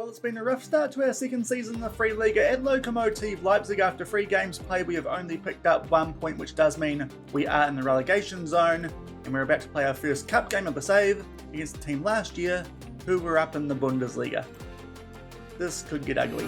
Well, it's been a rough start to our second season in the Free Liga at Lokomotive Leipzig. After 3 games played, we have only picked up 1 point, which does mean we are in the relegation zone, and we're about to play our first cup game of the save against the team last year, who were up in the Bundesliga. This could get ugly.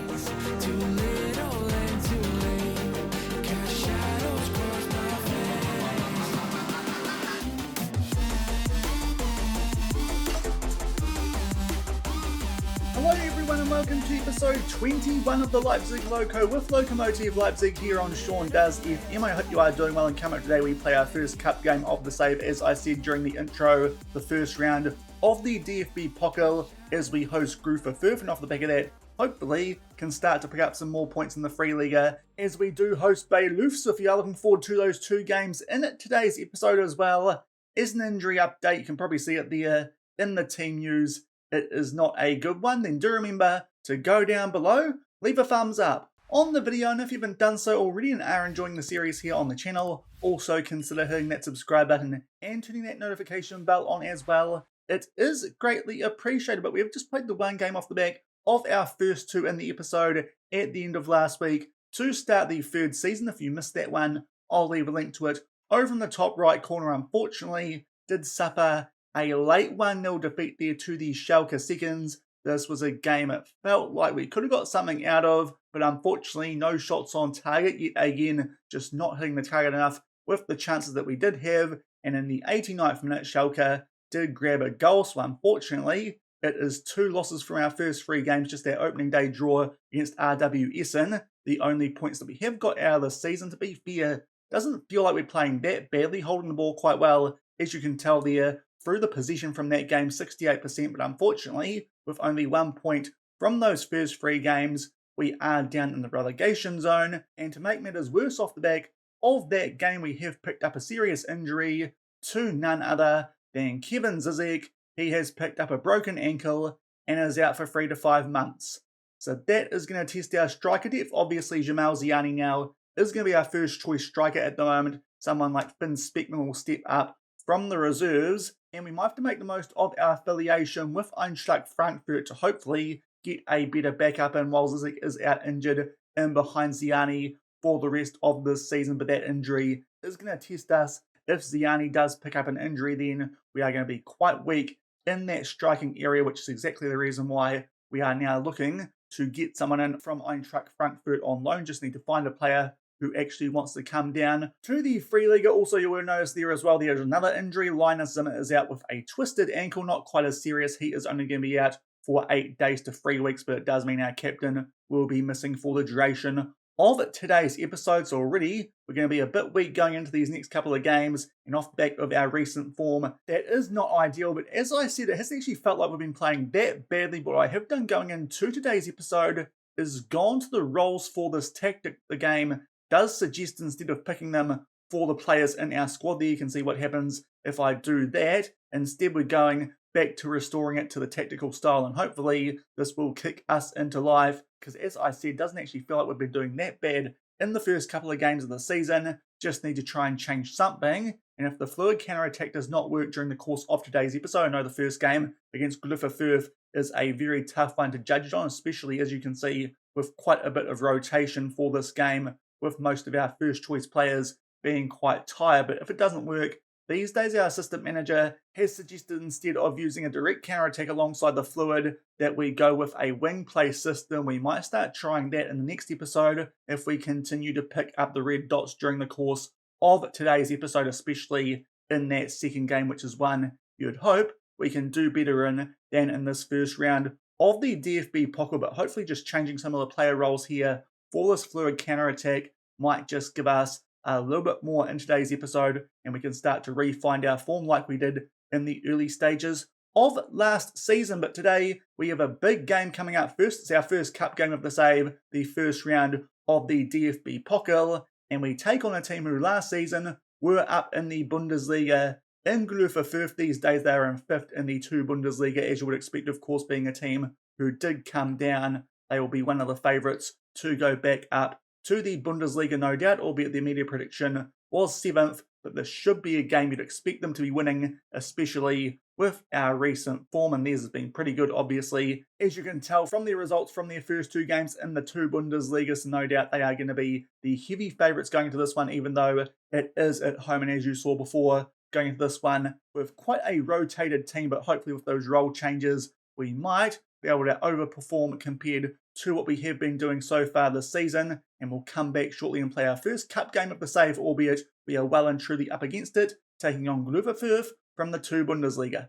Hello everyone and welcome to episode 21 of the Leipzig Loko with Lokomotive Leipzig here on Sean Does FM. I hope you are doing well, and coming up today we play our first cup game of the save, as I said during the intro, the first round of the DFB-Pokal as we host Greuther Fürth, and off the back of that, hopefully can start to pick up some more points in the Free Liga as we do host Bayreuth. So if you are looking forward to those 2 games in today's episode as well, is an injury update. You can probably see it there in the team news. It is not a good one, then do remember to go down below, leave a thumbs up on the video, and if you haven't done so already and are enjoying the series here on the channel, also consider hitting that subscribe button and turning that notification bell on as well. It is greatly appreciated, but we have just played the 1 game off the back of our first 2 in the episode at the end of last week to start the 3rd season. If you missed that one, I'll leave a link to it over in the top right corner. Unfortunately, did suffer a late 1-0 defeat there to the Schalke seconds. This was a game it felt like we could have got something out of, but unfortunately no shots on target yet again, just not hitting the target enough with the chances that we did have. And in the 89th minute, Schalke did grab a goal, so unfortunately it is 2 losses from our first 3 games, just our opening day draw against RW Essen. The only points that we have got out of the season. To be fair, doesn't feel like we're playing that badly, holding the ball quite well, as you can tell there through the possession from that game, 68%, but unfortunately, with only 1 point from those first 3 games, we are down in the relegation zone. And to make matters worse, off the back of that game, we have picked up a serious injury to none other than Kevin Zizek. He has picked up a broken ankle and is out for 3 to 5 months. So that is going to test our striker depth. Obviously, Jamal Ziani now is going to be our first choice striker at the moment. Someone like Finn Speckman will step up from the reserves, and we might have to make the most of our affiliation with Eintracht Frankfurt to hopefully get a better backup in while Zizek is out injured and behind Ziani for the rest of this season. But that injury is going to test us. If Ziani does pick up an injury, then we are going to be quite weak in that striking area, which is exactly the reason why we are now looking to get someone in from Eintracht Frankfurt on loan. Just need to find a player who actually wants to come down to the Free Liga. Also, you will notice there as well, there's another injury. Linus Zimmer is out with a twisted ankle, not quite as serious. He is only going to be out for 8 days to 3 weeks, but it does mean our captain will be missing for the duration of today's episode. So already, we're going to be a bit weak going into these next couple of games, and off the back of our recent form, that is not ideal. But as I said, it hasn't actually felt like we've been playing that badly. What I have done going into today's episode is gone to the roles for this tactic. The game does suggest, instead of picking them for the players in our squad there, you can see what happens if I do that. Instead, we're going back to restoring it to the tactical style, and hopefully this will kick us into life, because as I said, it doesn't actually feel like we've been doing that bad in the first couple of games of the season. Just need to try and change something, and if the fluid counter-attack does not work during the course of today's episode, I know the first game against Greuther Fürth is a very tough one to judge on, especially as you can see with quite a bit of rotation for this game, with most of our first choice players being quite tired. But if it doesn't work, these days our assistant manager has suggested, instead of using a direct counter-attack alongside the fluid, that we go with a wing play system. We might start trying that in the next episode if we continue to pick up the red dots during the course of today's episode, especially in that second game, which is one you'd hope we can do better in than in this first round of the DFB-Pokal. But hopefully just changing some of the player roles here for this fluid counter-attack might just give us a little bit more in today's episode, and we can start to re-find our form like we did in the early stages of last season. But today we have a big game coming up first. It's our first cup game of the save, the first round of the DFB-Pokal, and we take on a team who last season were up in the Bundesliga in Greuther Fürth. These days they are in 5th in the 2 Bundesliga, as you would expect, of course, being a team who did come down. They will be one of the favourites to go back up to the Bundesliga, no doubt, albeit the media prediction was 7th, but this should be a game you'd expect them to be winning, especially with our recent form, and theirs has been pretty good, obviously. As you can tell from their results from their first 2 games in the 2 Bundesliga, so no doubt they are going to be the heavy favourites going into this one, even though it is at home, and as you saw before, going into this one with quite a rotated team, but hopefully with those role changes, we might be able to overperform compared to what we have been doing so far this season, and we'll come back shortly and play our first cup game of the save, albeit we are well and truly up against it, taking on Greuther Fürth from the 2 Bundesliga.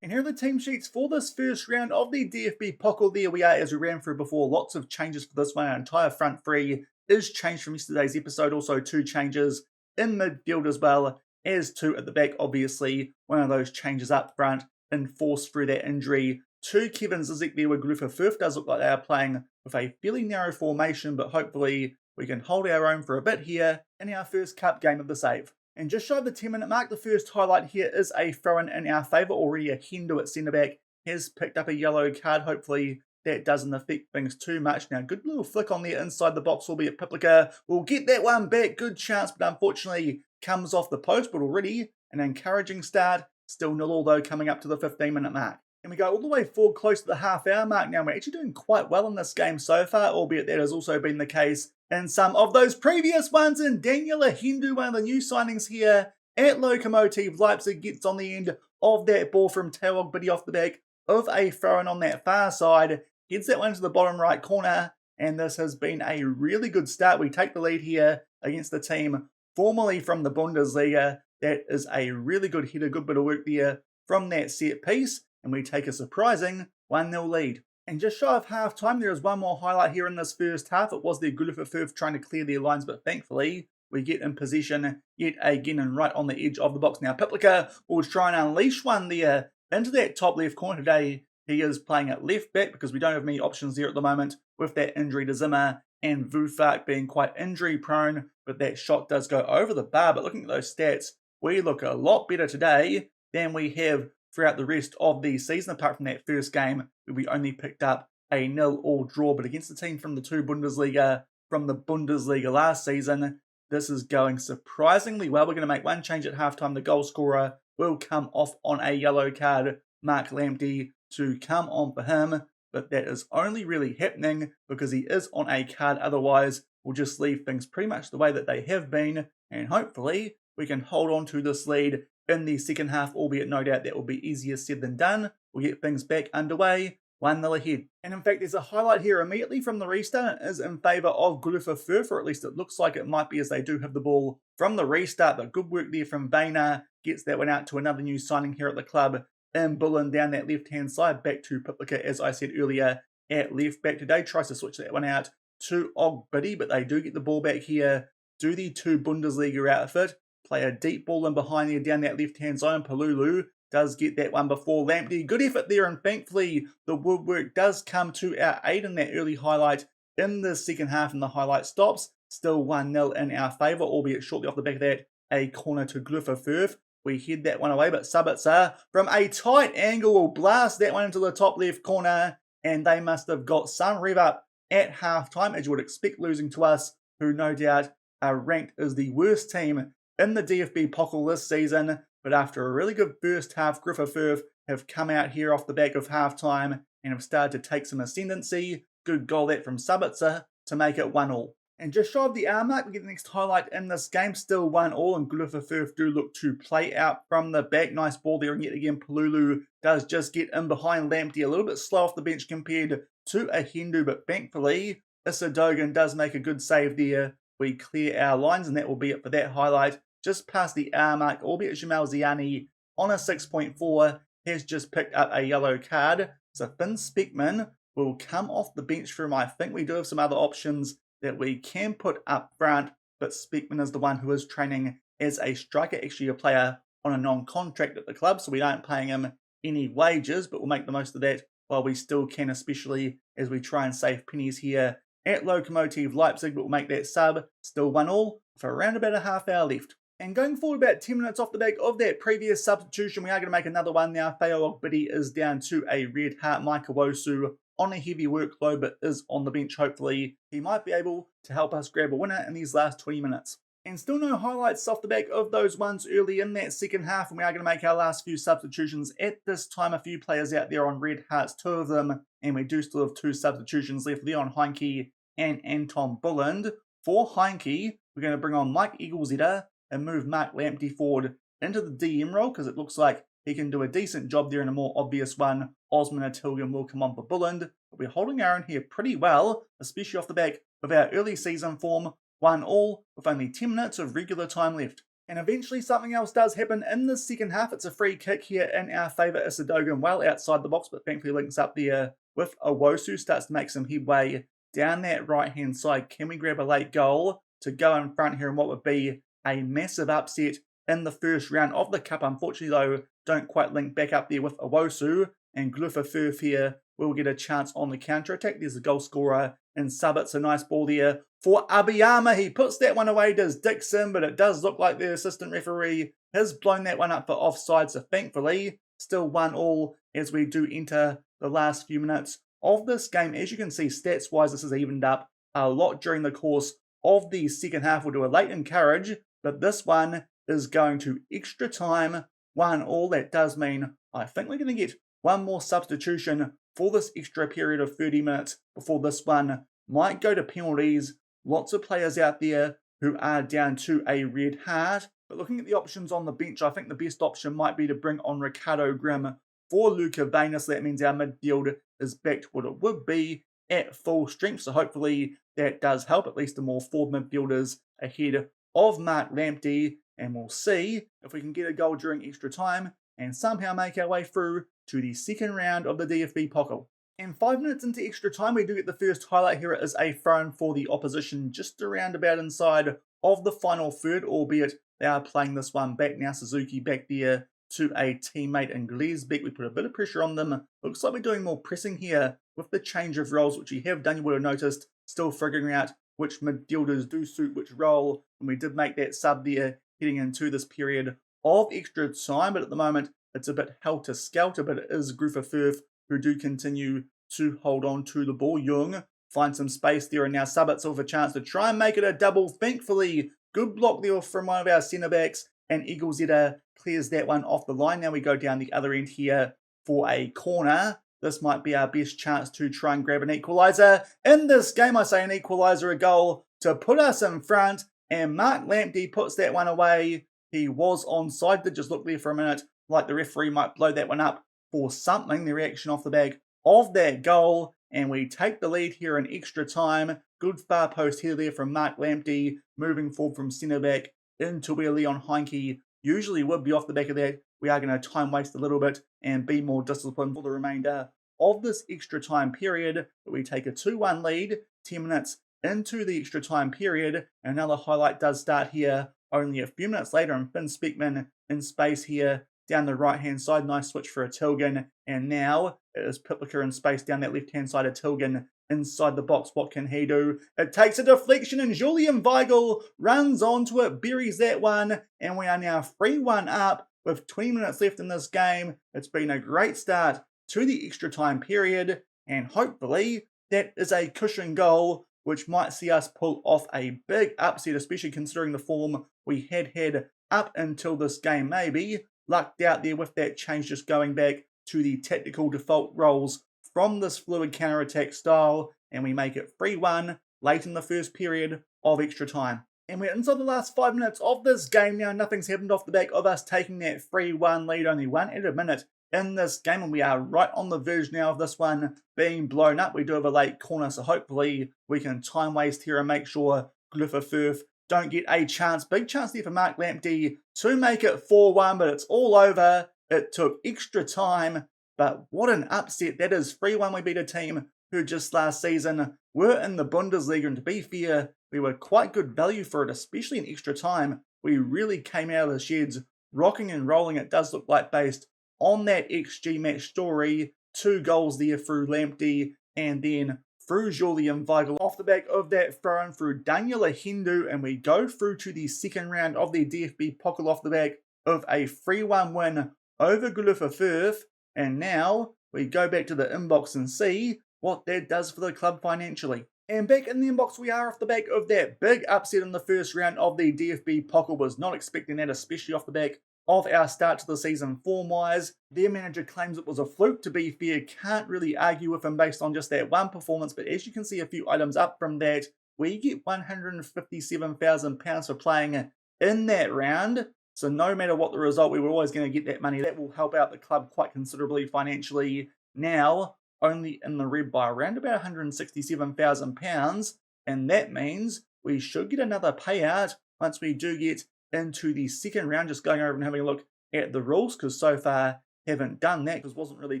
And here are the team sheets for this first round of the DFB-Pokal. There we are, as we ran through before, lots of changes for this one. Our entire front three is changed from yesterday's episode, also 2 changes in midfield as well as 2 at the back, obviously. One of those changes up front enforced through that injury to Kevin Zizek there, where Greuther Fürth does look like they are playing with a fairly narrow formation, but hopefully we can hold our own for a bit here in our first cup game of the save. And just shy of the 10-minute mark, the first highlight here is a throw-in in our favour. Already a Hendo at centre-back has picked up a yellow card. Hopefully that doesn't affect things too much. Now, good little flick on there inside the box, albeit Piplica will get that one back. Good chance, but unfortunately comes off the post. But already an encouraging start. Still 0-0 though, coming up to the 15-minute mark. And we go all the way forward close to the half-hour mark now. We're actually doing quite well in this game so far, albeit that has also been the case in some of those previous ones. And Daniel Hindu, one of the new signings here at Lokomotive Leipzig, gets on the end of that ball from Teo Ogbidi off the back of a throw-in on that far side. Heads that one to the bottom right corner, and this has been a really good start. We take the lead here against the team formerly from the Bundesliga. That is a really good header, good bit of work there from that set piece, and we take a surprising 1-0 lead. And just shy of half-time, there is one more highlight here in this first half. It was the Greuther Fürth trying to clear their lines, but thankfully we get in possession yet again and right on the edge of the box. Now Piplica will try and unleash one there into that top left corner. Today he is playing at left back because we don't have many options there at the moment with that injury to Zimmer and Vufak being quite injury prone, but that shot does go over the bar. But looking at those stats, we look a lot better today than we have throughout the rest of the season, apart from that first game where we only picked up a 0-0 draw. But against the team from the 2 Bundesliga, from the Bundesliga last season, this is going surprisingly well. We're going to make one change at halftime. The goal scorer will come off on a yellow card, Mark Lamptey, to come on for him. But that is only really happening because he is on a card. Otherwise, we'll just leave things pretty much the way that they have been. And hopefully, we can hold on to this lead in the second half, albeit no doubt that will be easier said than done. We'll get things back underway, 1-0 ahead. And in fact, there's a highlight here immediately from the restart. It is in favour of Greuther Fürth, or at least it looks like it might be, as they do have the ball from the restart. But good work there from Boehner. Gets that one out to another new signing here at the club in Bullen down that left-hand side. Back to Piplica, as I said earlier, at left back today. Tries to switch that one out to Ogbidi, but they do get the ball back here. Do the 2 Bundesliga outfit. Play a deep ball in behind there down that left-hand zone. Palulu does get that one before Lamptey. Good effort there, and thankfully the woodwork does come to our aid in that early highlight in the second half, and the highlight stops. Still 1-0 in our favour, albeit shortly off the back of that, a corner to Greuther Fürth. We head that one away, but Sabitzer from a tight angle will blast that one into the top left corner, and they must have got some rev up at half-time, as you would expect, losing to us, who no doubt are ranked as the worst team in the DFB-Pokal this season. But after a really good first half, Greuther Fürth have come out here off the back of half-time and have started to take some ascendancy. Good goal that from Sabitzer to make it 1-1. And just shy of the hour mark, we get the next highlight in this game. Still 1-1, and Greuther Fürth do look to play out from the back. Nice ball there, and yet again, Palulu does just get in behind Lamptey. A little bit slow off the bench compared to a Hindu, but thankfully, Issa Dogan does make a good save there. We clear our lines, and that will be it for that highlight. Just past the hour mark, albeit Jamal Ziani on a 6.4 has just picked up a yellow card. So Finn Speckman will come off the bench for him. I think we do have some other options that we can put up front, but Speckman is the one who is training as a striker, actually a player on a non-contract at the club, so we aren't paying him any wages, but we'll make the most of that while we still can, especially as we try and save pennies here at Lokomotive Leipzig. But we'll make that sub still 1-1 for around about a half hour left. And going forward about 10 minutes off the back of that previous substitution, we are going to make another one now. Teo Ogbidi is down to a red heart. Micah Wosu on a heavy workload but is on the bench. Hopefully he might be able to help us grab a winner in these last 20 minutes. And still no highlights off the back of those ones early in that second half, and we are going to make our last few substitutions. At this time, a few players out there on red hearts, 2 of them, and we do still have 2 substitutions left, Leon Heinke and Anton Bulland. For Heinke, we're going to bring on Mike Eagleseder and move Mark Lamptey forward into the DM role, because it looks like he can do a decent job there. In a more obvious one, Osman Atilgan will come on for Bulland. But we're holding our own here pretty well, especially off the back of our early season form. 1-1 with only 10 minutes of regular time left. And eventually something else does happen in the second half. It's a free kick here in our favour. Isadogan well outside the box, but thankfully links up there with Owosu. Starts to make some headway down that right hand side. Can we grab a late goal to go in front here in what would be a massive upset in the first round of the cup? Unfortunately though, don't quite link back up there with Owosu, and Greuther Fürth here will get a chance on the counter attack. There's a goal scorer in Subbits. A nice ball there for Abiyama. He puts that one away, does Dixon, but it does look like the assistant referee has blown that one up for offside. So thankfully, still 1-1 as we do enter the last few minutes of this game. As you can see, stats-wise, this has evened up a lot during the course of the second half. We'll do a late encourage, but this one is going to extra time. 1-1. That does mean I think we're going to get one more substitution for this extra period of 30 minutes before this one might go to penalties. Lots of players out there who are down to a red heart. But looking at the options on the bench, I think the best option might be to bring on Ricardo Grimm for Luca Vayner. So that means our midfield is back to what it would be at full strength. So hopefully that does help, at least the more forward midfielders ahead of Mark Lamptey. And we'll see if we can get a goal during extra time and somehow make our way through to the second round of the DFB-Pokal. And 5 minutes into extra time, we do get the first highlight here. It is a throw-in for the opposition just around about inside of the final third, albeit they are playing this one back now. Suzuki back there to a teammate in Glesbeck. We put a bit of pressure on them. Looks like we're doing more pressing here with the change of roles, which you have done. You would have noticed, still figuring out which midfielders do suit which role. And we did make that sub there heading into this period of extra time. But at the moment, it's a bit helter-skelter, but it is Greuther Fürth who do continue to hold on to the ball. Jung finds some space there, and now Subbits with a chance to try and make it a double. Thankfully, good block there from one of our centre-backs, and Eagleseder clears that one off the line. Now we go down the other end here for a corner. This might be our best chance to try and grab an equaliser. In this game, I say an equaliser, a goal to put us in front, and Mark Lamptey puts that one away. He was onside, did just look there for a minute like the referee might blow that one up for something. The reaction off the back of that goal, and we take the lead here in extra time. Good far post here there from Mark Lamptey, moving forward from centre back into where Leon Heinke usually would be. Off the back of that, we are going to time waste a little bit and be more disciplined for the remainder of this extra time period. But we take a 2-1 lead 10 minutes into the extra time period. Another highlight does start here only a few minutes later, and Finn Speckman in space here down the right-hand side. Nice switch for Atilgan. And now it is Pitlicker in space down that left-hand side. Atilgan inside the box. What can he do? It takes a deflection, and Julian Weigl runs onto it, buries that one, and we are now 3-1 up with 20 minutes left in this game. It's been a great start to the extra time period, and hopefully that is a cushion goal, which might see us pull off a big upset, especially considering the form we had up until this game. Maybe lucked out there with that change, just going back to the tactical default roles from this fluid counter-attack style, and we make it 3-1 late in the first period of extra time. And we're inside the last 5 minutes of this game now. Nothing's happened off the back of us taking that 3-1 lead, only 1 added minute in this game, and we are right on the verge now of this one being blown up. We do have a late corner, so hopefully we can time waste here and make sure Greuther Fürth don't get a chance. Big chance there for Mark Lamptey to make it 4-1, but it's all over. It took extra time, but what an upset that is. 3-1, we beat a team who just last season were in the Bundesliga, and to be fair, we were quite good value for it, especially in extra time. We really came out of the sheds rocking and rolling, it does look like, based on that XG match story. 2 goals there through Lamptey, and then through Julian Weigl off the back of that throw-in through Daniel Ahendu, and we go through to the second round of the DFB-Pokal off the back of a 3-1 win over Greuther Fürth. And now we go back to the inbox and see what that does for the club financially. And back in the inbox we are off the back of that big upset in the first round of the DFB-Pokal. Was not expecting that, especially off the back of our start to the season form-wise. Their manager claims it was a fluke. To be fair, can't really argue with him based on just that one performance, but as you can see a few items up from that, we get £157,000 for playing in that round. So no matter what the result, we were always going to get that money. That will help out the club quite considerably financially. Now, only in the red by around about £167,000, and that means we should get another payout once we do get into the second round. Just going over and having a look at the rules, because so far haven't done that, because wasn't really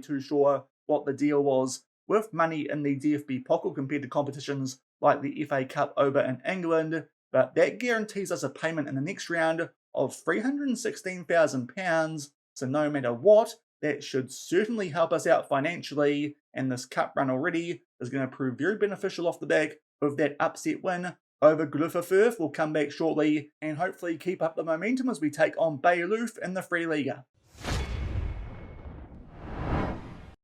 too sure what the deal was with money in the DFB-Pokal compared to competitions like the FA Cup over in England, but that guarantees us a payment in the next round of £316,000, so no matter what, that should certainly help us out financially, and this cup run already is going to prove very beneficial off the back of that upset win over Greuther Fürth. We'll come back shortly and hopefully keep up the momentum as we take on Bayreuth in the Free Liga.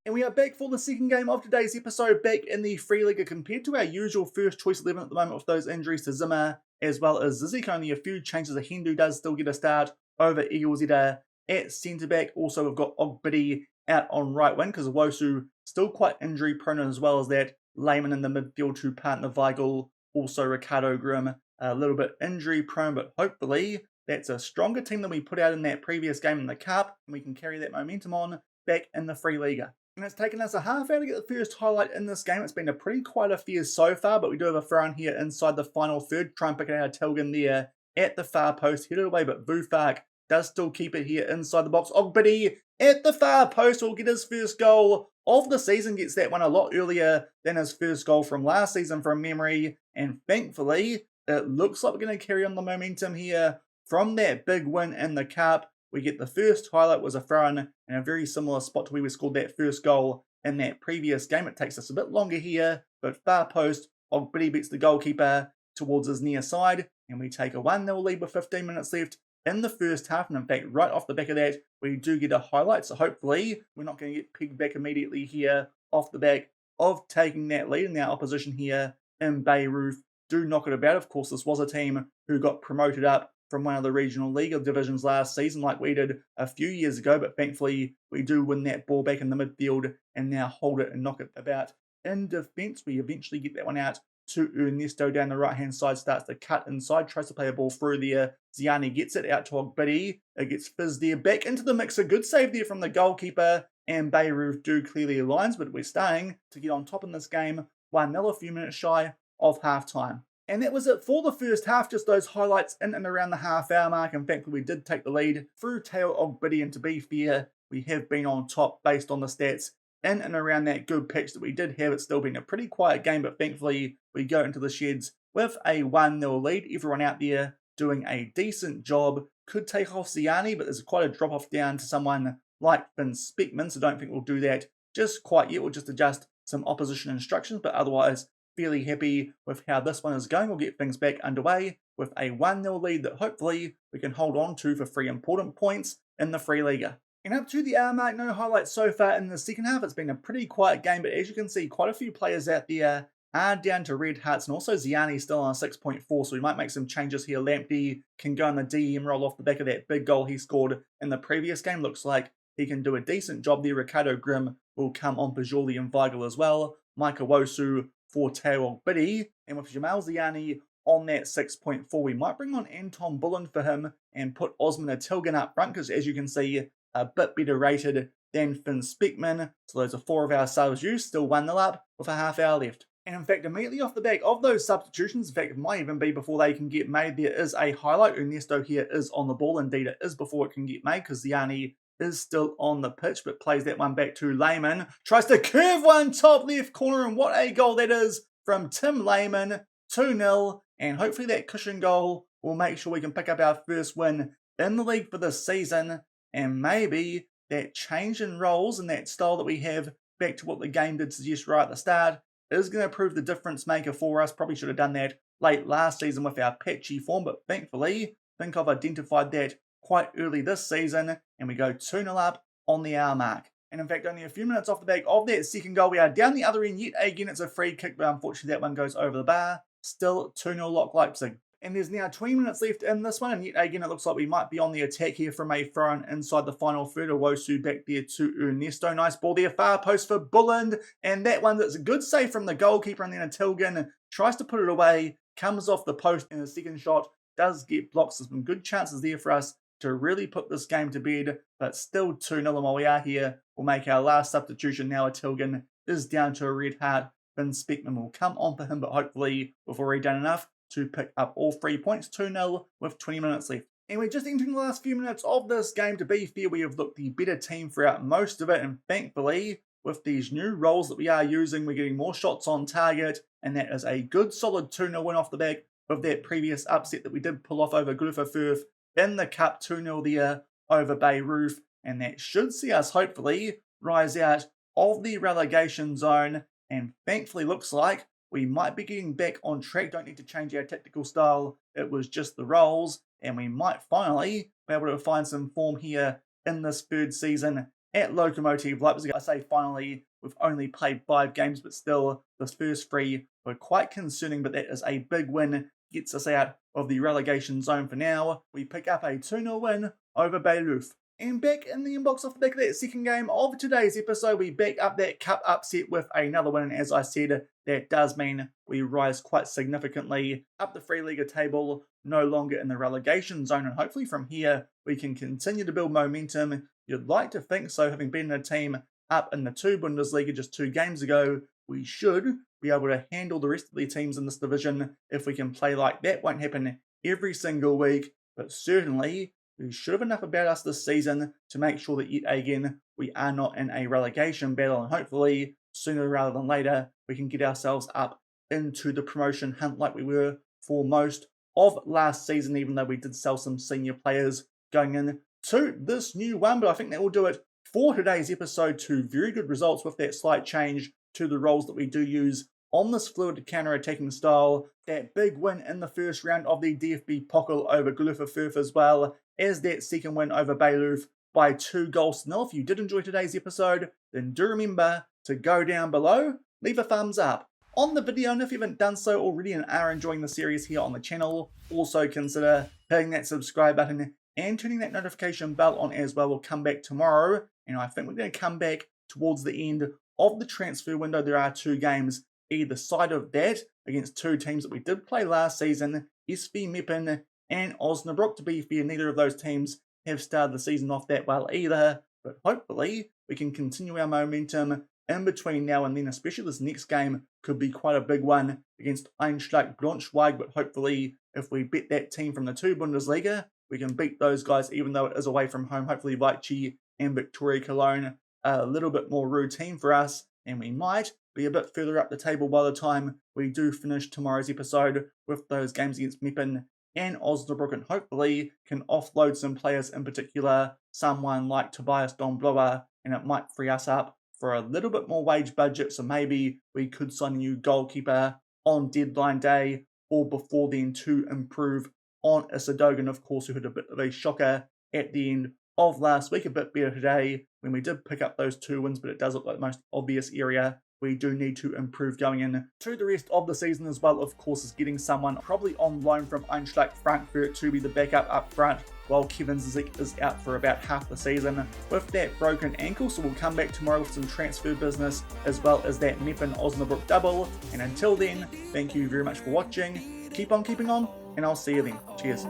And we are back for the second game of today's episode, back in the Free Liga, compared to our usual first choice 11 at the moment with those injuries to Zimmer as well as Zizek. Only a few changes. Hindu does still get a start over Eagles at centre-back. Also, we've got Ogbidi out on right wing because Wosu still quite injury prone, as well as that Lehmann in the midfield to partner Weigl. Also, Ricardo Grimm a little bit injury prone, but hopefully that's a stronger team than we put out in that previous game in the Cup, and we can carry that momentum on back in the Free Liga. And it's taken us a half hour to get the first highlight in this game. It's been a pretty quiet affair so far, but we do have a throw in here inside the final third. Try and pick it out of Tilgan there at the far post. Headed away, but Vufak does still keep it here inside the box. Ogbidi at the far post will get his first goal of the season. Gets that one a lot earlier than his first goal from last season from memory. And thankfully, it looks like we're going to carry on the momentum here from that big win in the Cup. We get the first highlight was a throw-in in a very similar spot to where we scored that first goal in that previous game. It takes us a bit longer here, but far post, Ogbidi beats the goalkeeper towards his near side, and we take a 1-0 lead with 15 minutes left in the first half. And in fact, right off the back of that, we do get a highlight, so hopefully we're not going to get pegged back immediately here off the back of taking that lead. And our opposition here in Bayreuth do knock it about. Of course, this was a team who got promoted up from one of the regional Liga divisions last season like we did a few years ago, but thankfully we do win that ball back in the midfield and now hold it and knock it about. In defence, we eventually get that one out to Ernesto down the right-hand side, starts to cut inside, tries to play a ball through there. Ziani gets it out to Ogbidi. It gets fizzed there, back into the mix. A good save there from the goalkeeper, and Bayreuth do clear their lines, but we're staying to get on top in this game. 1-0, a few minutes shy of half-time. And that was it for the first half, just those highlights in and around the half-hour mark. In fact, we did take the lead through Teo Ogbidi, and to be fair, we have been on top based on the stats in and around that good pitch that we did have. It's still been a pretty quiet game, but thankfully we go into the sheds with a 1-0 lead. Everyone out there doing a decent job. Could take off Ziani, but there's quite a drop-off down to someone like Finn Speckman, so don't think we'll do that just quite yet. We'll just adjust some opposition instructions, but otherwise fairly happy with how this one is going. We'll get things back underway with a 1-0 lead that hopefully we can hold on to for 3 important points in the Free Liga. And up to the hour mark, no highlights so far in the second half. It's been a pretty quiet game, but as you can see, quite a few players out there are down to red hearts, and also Ziani still on a 6.4, so we might make some changes here. Lamptey can go on the DM role off the back of that big goal he scored in the previous game. Looks like he can do a decent job there. Ricardo Grimm will come on Bajoli and Weigl as well. Micah Wosu for Teo Ogbidi, and with Jamal Ziani on that 6.4, we might bring on Anton Bullen for him and put Osman Atilgan up front, because as you can see, a bit better rated than Finn Speckman. So those are 4 of our subs used, still 1-0 up with a half hour left. And in fact, immediately off the back of those substitutions, in fact, it might even be before they can get made, there is a highlight. Ernesto here is on the ball. Indeed, it is before it can get made, because Ziani is still on the pitch, but plays that one back to Lehmann. Tries to curve one top left corner, and what a goal that is from Tim Lehmann. 2-0, and hopefully that cushion goal will make sure we can pick up our first win in the league for this season, and maybe that change in roles and that style that we have back to what the game did suggest right at the start is going to prove the difference maker for us. Probably should have done that late last season with our patchy form, but thankfully I think I've identified that quite early this season, and we go 2-0 up on the hour mark. And in fact, only a few minutes off the back of that second goal, we are down the other end yet again. It's a free kick, but unfortunately that one goes over the bar. Still 2-0 Lok Leipzig. And there's now 20 minutes left in this one, and yet again it looks like we might be on the attack here from a throw-in inside the final third. Wosu back there to Ernesto. Nice ball there, far post for Bulland, and that one that's a good save from the goalkeeper, and then a Tilgan tries to put it away, comes off the post, and the second shot does get blocked. So some good chances there for us to really put this game to bed, but still 2-0, and while we are here, we'll make our last substitution now. A Tilgan is down to a red heart. Finn Speckman will come on for him, but hopefully we've already done enough to pick up all 3 points. 2-0 with 20 minutes left. And we're just entering the last few minutes of this game. To be fair, we have looked the better team throughout most of it, and thankfully, with these new roles that we are using, we're getting more shots on target, and that is a good solid 2-0 win off the back of that previous upset that we did pull off over Greuther Fürth in the Cup. 2-0 there over Bayreuth, and that should see us hopefully rise out of the relegation zone, and thankfully looks like we might be getting back on track. Don't need to change our tactical style. It was just the roles, and we might finally be able to find some form here in this third season at Lokomotive Leipzig. I say finally, we've only played 5 games, but still, this first 3 were quite concerning, but that is a big win. Gets us out of the relegation zone for now. We pick up a 2-0 win over Bayreuth. And back in the inbox off the back of that second game of today's episode, we back up that cup upset with another win. And as I said, that does mean we rise quite significantly up the free Liga table, no longer in the relegation zone. And hopefully from here, we can continue to build momentum. You'd like to think so, having been in a team up in the 2 Bundesliga just 2 games ago. We should be able to handle the rest of the teams in this division if we can play like that. Won't happen every single week, but certainly we should have enough about us this season to make sure that yet again we are not in a relegation battle, and hopefully sooner rather than later we can get ourselves up into the promotion hunt like we were for most of last season, even though we did sell some senior players going in to this new one. But I think that will do it for today's episode. 2 very good results with that slight change to the roles that we do use on this fluid counter-attacking style. That big win in the first round of the DFB-Pokal over Greuther Fürth, as well as that second win over Bayreuth by 2-0. If you did enjoy today's episode, then do remember to go down below, leave a thumbs up on the video, and if you haven't done so already and are enjoying the series here on the channel, also consider hitting that subscribe button and turning that notification bell on as well. We'll come back tomorrow, and I think we're going to come back towards the end of the transfer window. There are 2 games either side of that against 2 teams that we did play last season, SV Meppen and Osnabrück. To be fair, neither of those teams have started the season off that well either, but hopefully we can continue our momentum in between now and then. Especially this next game could be quite a big one against Eintracht Braunschweig, but hopefully if we beat that team from the 2 Bundesliga, we can beat those guys even though it is away from home. Hopefully Leipzig and Victoria Cologne are a little bit more routine for us, and we might be a bit further up the table by the time we do finish tomorrow's episode with those games against Meppen and Osnabrück, and hopefully can offload some players, in particular someone like Tobias Domblower, and it might free us up for a little bit more wage budget. So maybe we could sign a new goalkeeper on deadline day or before then to improve on Isadogan, of course, who had a bit of a shocker at the end of last week. A bit better today when we did pick up those 2 wins, but it does look like the most obvious area we do need to improve going in to the rest of the season as well, of course, is getting someone probably on loan from Eintracht Frankfurt to be the backup up front while Kevin Zizek is out for about half the season with that broken ankle. So we'll come back tomorrow with some transfer business as well as that Meppen Osnabrück double. And until then, thank you very much for watching. Keep on keeping on, and I'll see you then. Cheers.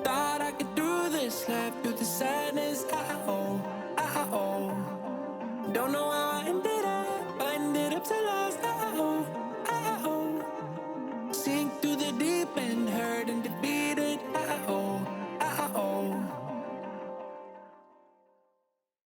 Thought I could do this, life through the sadness.